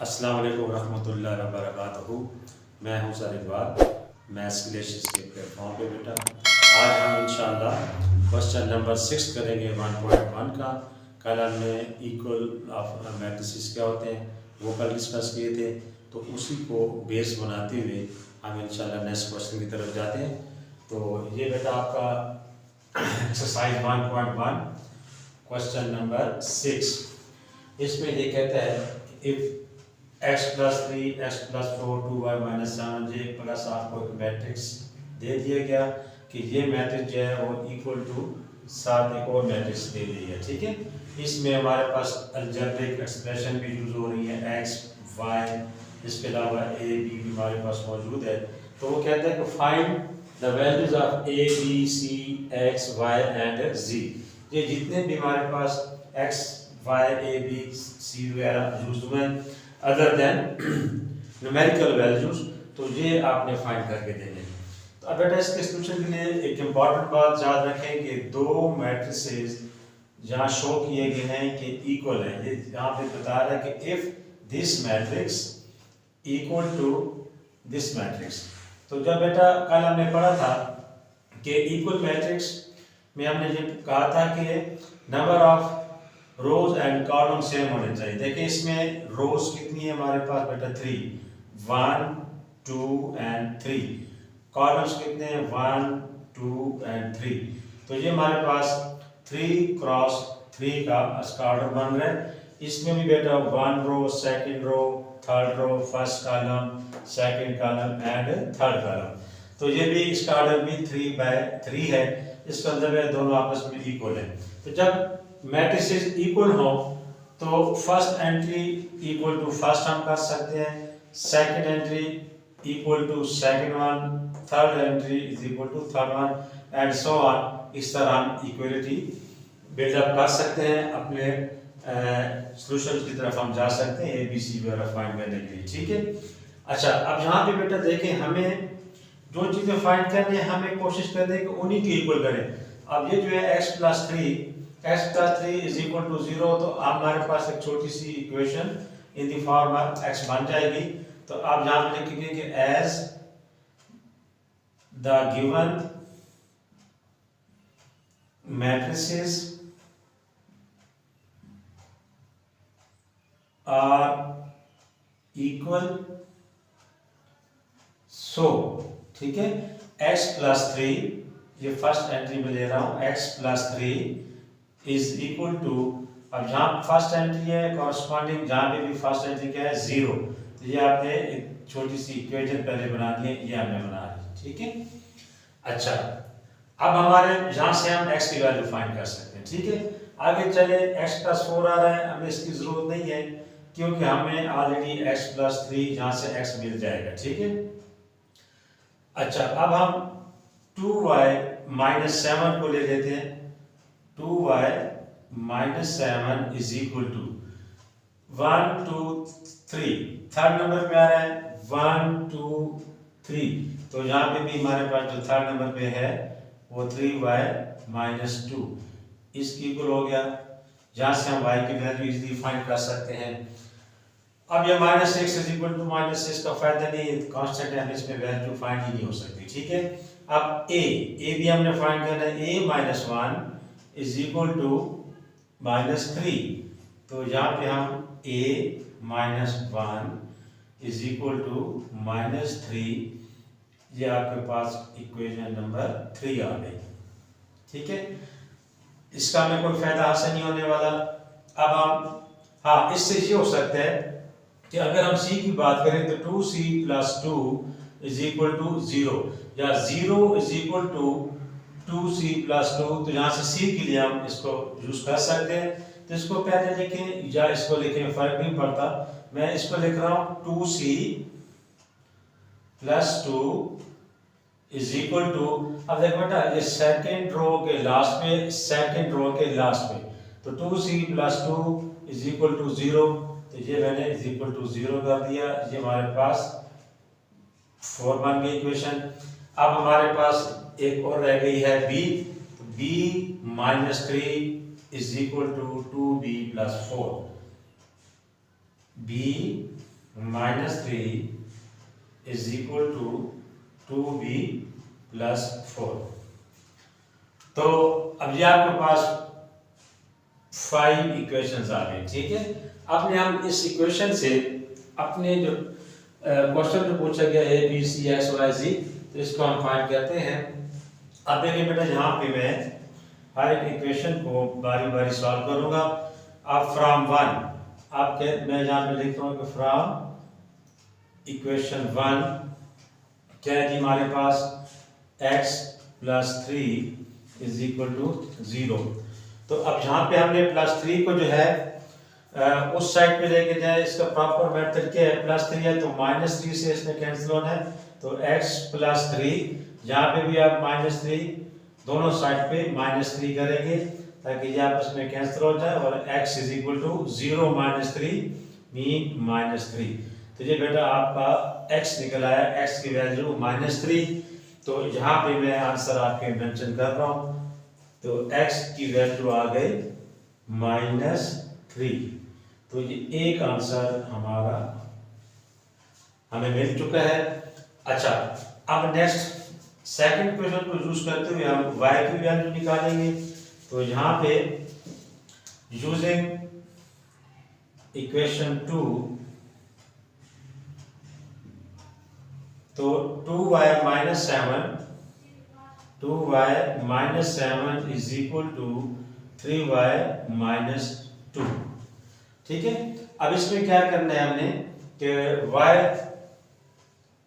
अस्सलाम वालेकुम रहमतुल्लाहि व बरकातहू। मैं हूँ सर इकबाल, मैथ्स क्लैसेस के प्लेटफॉर्म पे बेटा। आज हम इंशाअल्लाह क्वेश्चन नंबर 6 करेंगे 1.1 का। कल हमने इक्वल ऑफ मैट्रिसेस क्या होते हैं वो कल डिस्कस किए थे, तो उसी को बेस बनाते हुए हम इंशाअल्लाह नेक्स्ट क्वेश्चन की तरफ जाते हैं। तो ये बेटा आपका एक्सरसाइज 1.1 क्वेश्चन नंबर 6। इसमें ये कहता है if x plus 3 x plus 4 2y minus 7 ये प्लस आपको एक मैट्रिक्स दे दिया गया कि ये मैट्रिक्स जो है वो इक्वल टू साथ एक और मैट्रिक्स दे दी है। ठीक है, इसमें हमारे पास अलजेब्रिक एक्सप्रेशन भी यूज हो रही है x y, इसके अलावा a b भी हमारे पास मौजूद है। तो वो कहते हैं कि find the values of a b c x y and z। ये जितने भी हमारे पास x y a b c वगैरह यूज हुए अदर देन न्यूमेरिकल वैल्यूज, तो ये आपने फाइंड करके देने। तो अब बेटा इसके सॉल्यूशन के लिए एक इम्पॉर्टेंट बात याद रखें कि दो मैट्रिसेस जहाँ शो किए गए हैं कि इक्वल है, ये यहाँ पे बता रहा है कि if this matrix equal to this matrix. तो जब बेटा कल हमने पढ़ा था कि इक्वल मैट्रिक्स में हमने ये कहा था कि number of rose and column same होने चाहिए। देखिए इसमें रोज कितनी है हमारे पास बेटा 3, 1 2 एंड 3। कॉलम्स कितने हैं 1 2 एंड 3। तो ये हमारे पास 3 क्रॉस 3 का ऑर्डर बन रहा है। इसमें भी बेटा 1 row, second row, third row, first column, second column and third column. तो ये भी इसका ऑर्डर भी 3/3 है। इसका मतलब है दोनों आपस में इक्वल है। तो जब मैट्रिसेस इक्वल हो तो first entry equal to first हम कर सकते हैं, second entry equal to second one, third entry is equal to third one and so on. इस तरह हम इक्वलिटी बिल्डअप कर सकते हैं, अपने सॉल्यूशन की तरफ हम जा सकते हैं ABC वगैरह फाइंड करने के लिए। ठीक है, अच्छा अब यहाँ पे बेटा देखें हमें जो चीज़ें फाइंड करनी है हमें कोशिश करते हैं कि उन्हीं की इक्वल करें। अब ये जो है x plus 3 is equal to 0, तो अब हमारे पास एक छोटी सी equation in the form of x बन जाएगी। तो आप यहाँ पे लिखेंगे कि as the given matrices are equal so, ठीक है, x प्लस 3 ये फर्स्ट एंट्री में ले रहा हूं, x plus 3 is equal to, अब जहां फर्स्ट एंट्री है कॉरस्पॉन्डिंग जहां पे भी फर्स्ट एंट्री क्या है 0, तो ये आपने एक छोटी सी इक्वेशन पहले बना दी है, ये हमने बना ली। ठीक है, अच्छा अब हमारे यहां से हम x की वैल्यू फाइंड कर सकते हैं। ठीक है, आगे चले x प्लस 4 आ रहा है, हमें इसकी जरूरत नहीं है क्योंकि हमें ऑलरेडी x प्लस 3 जहां से x मिल जाएगा। ठीक है, अच्छा अब हम 2y माइनस 7 को ले लेते हैं। 2y minus 7 is equal to 1 2 3, third number पे आ रहा है 1 2 3, तो यहाँ पे भी हमारे पास जो थर्ड नंबर पे है वो 3y माइनस 2 इसकी इक्वल हो गया, जहाँ से हम y की वैल्यू इजीली फाइंड कर सकते हैं। अब ये minus 6 is equal to minus 6 का फायदा नहीं है, कांस्टेंट है, इसमें वैल्यू फाइंड ही नहीं हो सकती। ठीक है, अब a भी हमने फाइंड करना है, a minus 1 is equal to minus 3, तो यहाँ पे हम a minus 1 is equal to minus 3, ये आपके पास इक्वेशन नंबर 3 आ गई। ठीक है, इसका हमें कोई फायदा हासिल नहीं होने वाला। अब हम हाँ इससे ये हो सकता है कि अगर हम c की बात करें तो 2c plus 2 is equal to 0 या 0 is equal to 2c plus 2, तो यहाँ से c के लिए हम इसको यूज कर सकते हैं। तो इसको पहले लिखें या इसको लिखें फर्क नहीं पड़ता, मैं इसको लिख रहा हूँ 2c plus 2 is equal to, अब देखो बेटा ये सेकेंड रो के लास्ट पे, सेकेंड रो के लास्ट पे, तो 2c plus 2 is equal to 0, तो ये मैंने इज इक्वल टू 0 कर दिया, ये हमारे पास 4 बन गई इक्वेशन। अब हमारे पास एक और रह गई है b, तो b minus 3 is equal to 2b plus 4, b -3 is equal to 2b plus 4। तो अब ये आपके पास 5 इक्वेशंस आ गए, ठीक है। अब हम इस इक्वेशन से अपने जो क्वेश्चन जो पूछा गया है बी सी एक्स वाई जी, तो इसको हम फाइंड करते हैं। अब देखिए बेटा, यहाँ पे मैं हर एक इक्वेशन को बारी बारी सॉल्व करूंगा। अब फ्रॉम 1 मैं यहाँ पे लिखता हूँ कि फ्रॉम इक्वेशन 1 क्या है जी हमारे पास x plus 3 is equal to 0। तो अब यहाँ पे हमने प्लस 3 को जो है उस साइड पे लेके जाए। इसका प्रॉपर मेथड क्या है, प्लस 3 है तो -3 से इसमें कैंसिल होना है, तो x प्लस 3 यहाँ पे भी आप -3 दोनों साइड पे -3 करेंगे ताकि ये आपस में कैंसिल हो जाए और x is equal to 0 -3 mean -3। तो ये बेटा आपका x निकल आया, x की वैल्यू -3। तो यहाँ पे मैं आंसर आपके मेंशन कर रहा हूँ, तो x की वैल्यू आ गई -3। तो ये एक आंसर हमारा हमें मिल चुका है। अच्छा, अब नेक्स्ट सेकंड क्वेश्चन को यूज करते हुए हम y की वैल्यू निकालेंगे। तो यहाँ पे यूजिंग इक्वेशन 2, तो 2y minus 7 is equal to 3y minus 2, ठीक है। अब इसमें क्या करना है हमने कि y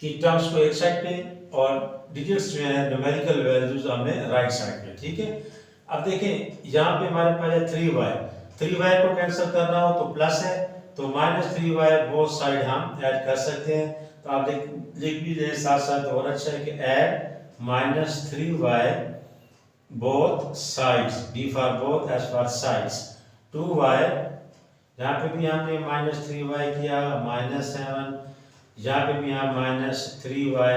की टर्म्स को एक साइड पे और डिजिट्स जो है न्यूमेरिकल वैल्यूज हमने राइट साइड पे, ठीक है। अब देखें यहाँ पे हमारे पास है 3y को कैंसिल करना हो तो प्लस है, तो -3y बोथ साइड हम ऐड कर सकते हैं। तो आप लिख भी दे साथ साथ, और अच्छा है कि add -3y both sides, b for both, s for sides, 2y यहाँ पे भी हमने -3y किया, -7 यहाँ पे भी यहाँ -3y,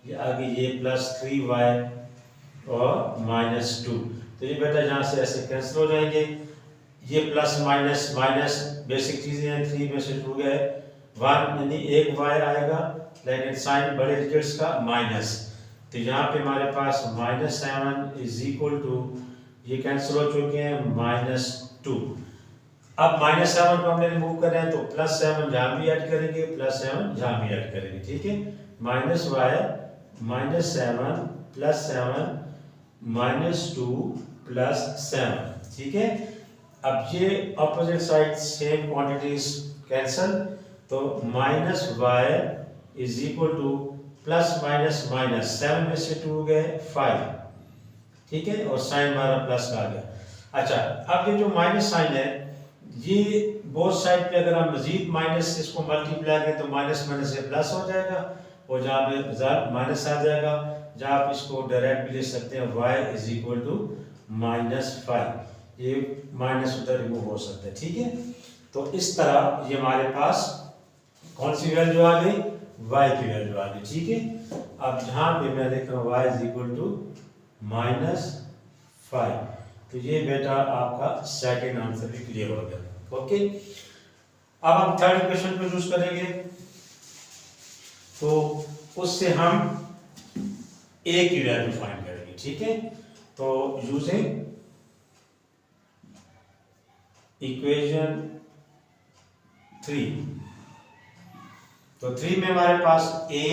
ये आगे ये +3y और -2। तो ये बेटा यहाँ से ऐसे कैंसिल हो जाएंगे। ये प्लस माइनस माइनस बेसिक चीजें हैं, 3 में से 2 गए, 1 यानी एक y आएगा, लेकिन साइन बड़े डिजिट्स का माइनस। तो यहाँ पे हमारे पास -7 इज इक्वल टू, ये कैंसिल हो चुके हैं, -2। अब -7 को हमने रिमूव कर रहे हैं तो +7 जहाँ भी ऐड करेंगे, +7 जहाँ भी ऐड करेंगे, ठीक है। -y -7 +7 -2 +7, ठीक है। अब ये opposite side same quantities cancel, तो -y इज इक्वल टू +-7 में से 2 गए 5, ठीक है, और साइन हमारा प्लस का आ गया। अच्छा, अब ये जो माइनस साइन है, ये बोथ साइड पे अगर हम मजीद माइनस इसको मल्टीप्लाई करें तो माइनस से प्लस हो जाएगा, और जहाँ पे माइनस आ जाएगा, जहाँ आप इसको डायरेक्ट भी ले सकते हैं, y इज इक्वल टू -5, ये माइनस उधर रिमूव हो सकता है, ठीक है। तो इस तरह ये हमारे पास कौन सी वैल्यू आ गई, y की वैल्यू आ गई, ठीक है। अब यहाँ पे मैं देख रहा हूँ y इज इक्वल टू -5, तो ये बेटा आपका सेकंड आंसर भी क्लियर हो गया, ओके। अब हम थर्ड क्वेश्चन को यूज करेंगे, तो उससे हम a की वैल्यू फाइंड करेंगे, ठीक है। तो यूजिंग इक्वेशन 3, तो 3 में हमारे पास a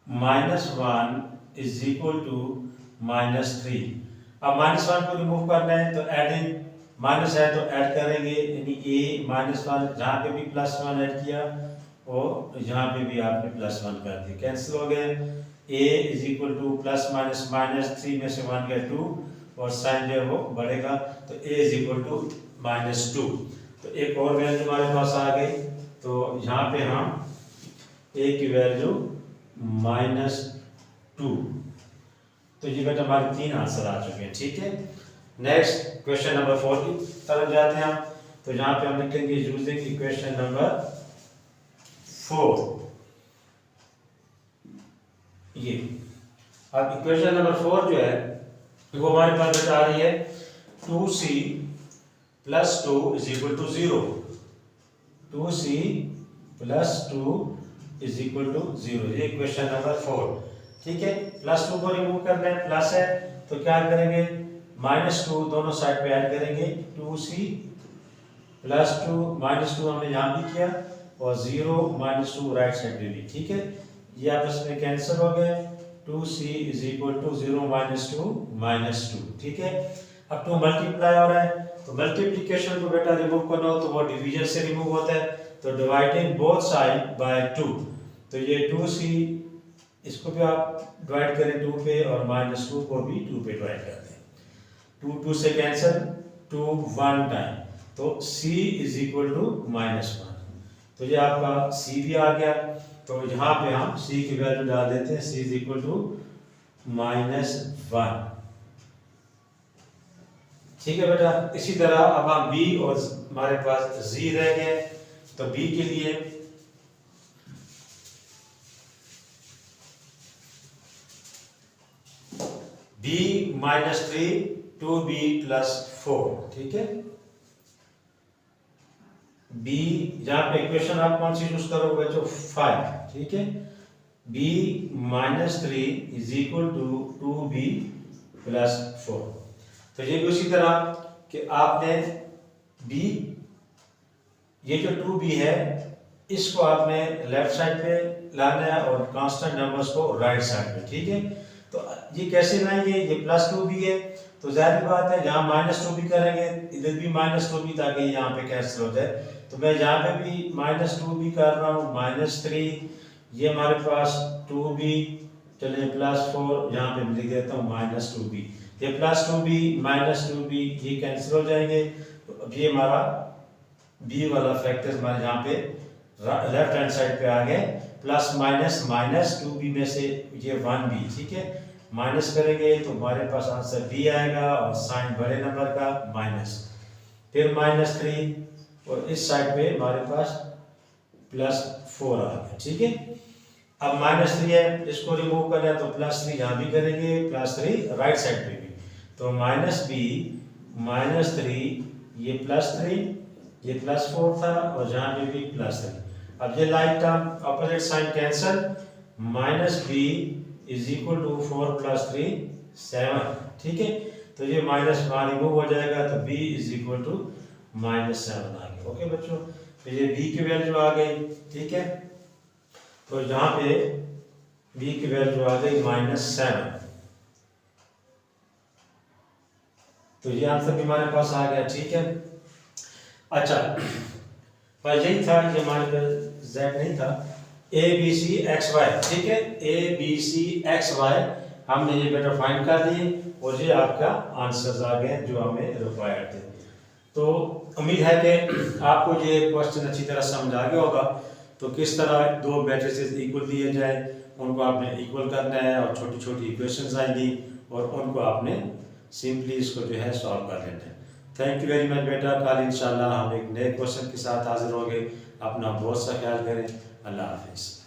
-1 इज इक्वल टू -3। अब -1 को रिमूव करना है तो एडिंग, माइनस है तो ऐड करेंगे, यानी a -1 जहाँ पे भी +1 ऐड किया और यहाँ पे भी आपने +1 कर दिया, कैंसिल हो गए। a इज इक्वल टू +-3 में से 1 गया 2, और साइन जो है वो बढ़ेगा, तो a इज इक्वल टू -2। तो एक और वैल्यू हमारे पास आ गई, तो यहाँ पे हम a की वैल्यू -2। तो ये बेटा हमारे 3 आंसर आ चुके हैं, ठीक है। नेक्स्ट क्वेश्चन नंबर 4 की तरफ जाते हैं हम, तो यहाँ पे हम लिखेंगे यूजिंग इक्वेशन नंबर 4। ये अब इक्वेशन नंबर 4 जो है वो हमारे पास बेटा आ रही है 2c + 2 = 0। 2c plus 2 is equal to 0। ये क्वेश्चन नंबर 4। ठीक है, प्लस 2 को रिमूव करना है, प्लस है तो क्या करेंगे, -2 दोनों साइड पे ऐड करेंगे, 2c प्लस 2 -2 हमने यहाँ भी किया और 0 -2 राइट साइड पे भी। ठीक है, ये आपस में कैंसिल हो गए, 2c इज इक्वल टू 0 -2 -2। ठीक है, अब 2 मल्टीप्लाई हो रहा है तो मल्टीप्लिकेशन को बेटा रिमूव करना हो तो वो डिवीजन से रिमूव होता है, तो डिवाइडिंग बोथ साइड बाय 2, तो ये 2c इसको भी आप डिवाइड करें 2 पे और -2 को भी 2 पे डिवाइड कर दें, 2 2 से कैंसिल, 2 1 टाइम, तो c इज इक्वल टू -1। तो ये आपका c भी आ गया, तो यहाँ पे हम c की वैल्यू डाल देते हैं, c इज इक्वल टू -1। ठीक है बेटा, इसी तरह अब हम b और हमारे पास z रह गए, तो b के लिए b -3 2b + 4। ठीक है, b जहां पे इक्वेशन आप कौन सी यूज करोगे, जो 5। ठीक है, b -3 is equal to 2b + 4। तो ये भी उसी तरह कि आपने b, ये जो 2b है इसको आपने लेफ्ट साइड पे लाना है और कांस्टेंट नंबर्स को राइट साइड पे। ठीक है, तो ये कैसे लाएंगे, ये +2b है तो जाहिर बात है जहाँ -2b करेंगे इधर भी -2b, ताकि यहाँ पे कैंसिल हो जाए, तो मैं यहाँ पे भी -2b कर रहा हूँ, -3, ये हमारे पास 2b, चलिए +4 यहाँ पे लिख देता हूँ -2b, ये +2b -2b ये कैंसिल हो जाएंगे, तो अब ये हमारा b वाला फैक्टर हमारे यहाँ पे लेफ्ट हैंड साइड पे आ गए, प्लस माइनस 2b में से ये 1b। ठीक है, माइनस करेंगे तो हमारे पास आंसर b आएगा और साइन बड़े नंबर का माइनस, फिर -3 और इस साइड पे हमारे पास +4 आ गया। ठीक है, अब -3 है, इसको रिमूव करना है तो +3 यहाँ भी करेंगे, +3 राइट साइड पे भी, तो -b -3 ये +3 ये +4 था और जहाँ पे भी +3। अब ये like term opposite sign cancel, -b is equal to 4 + 3 7। ठीक है, तो ये माइनस वहाँ रिमूव हो जाएगा, तो b इज इक्वल टू -7 आ गया। ओके बच्चों, तो ये b की वैल्यू आ गई। ठीक है, तो यहाँ पे b की वैल्यू आ गई -7, तो ये आंसर भी हमारे पास आ गया। ठीक है, अच्छा भाई यही था, ये हमारे पास z नहीं था, ABCXY। ठीक है, ABCXY हमने ये बेटा फाइंड कर दिए और ये आपका आंसर्स आ गए जो हमें रिक्वायर्ड थे। तो उम्मीद है कि आपको ये क्वेश्चन अच्छी तरह समझ आ गया होगा, तो किस तरह दो मैट्रिसेस इक्वल दिए जाए, उनको आपने इक्वल करना है और छोटी छोटी इक्वेशंस आएंगी और उनको आपने सिंपली इसको जो है सॉल्व कर लेना है। थैंक यू वेरी मच बेटा, कल इंशाल्लाह हम एक नए क्वेश्चन के साथ हाजिर होंगे। अपना बहुत सा ख्याल करें, अल्लाह हाफिज़।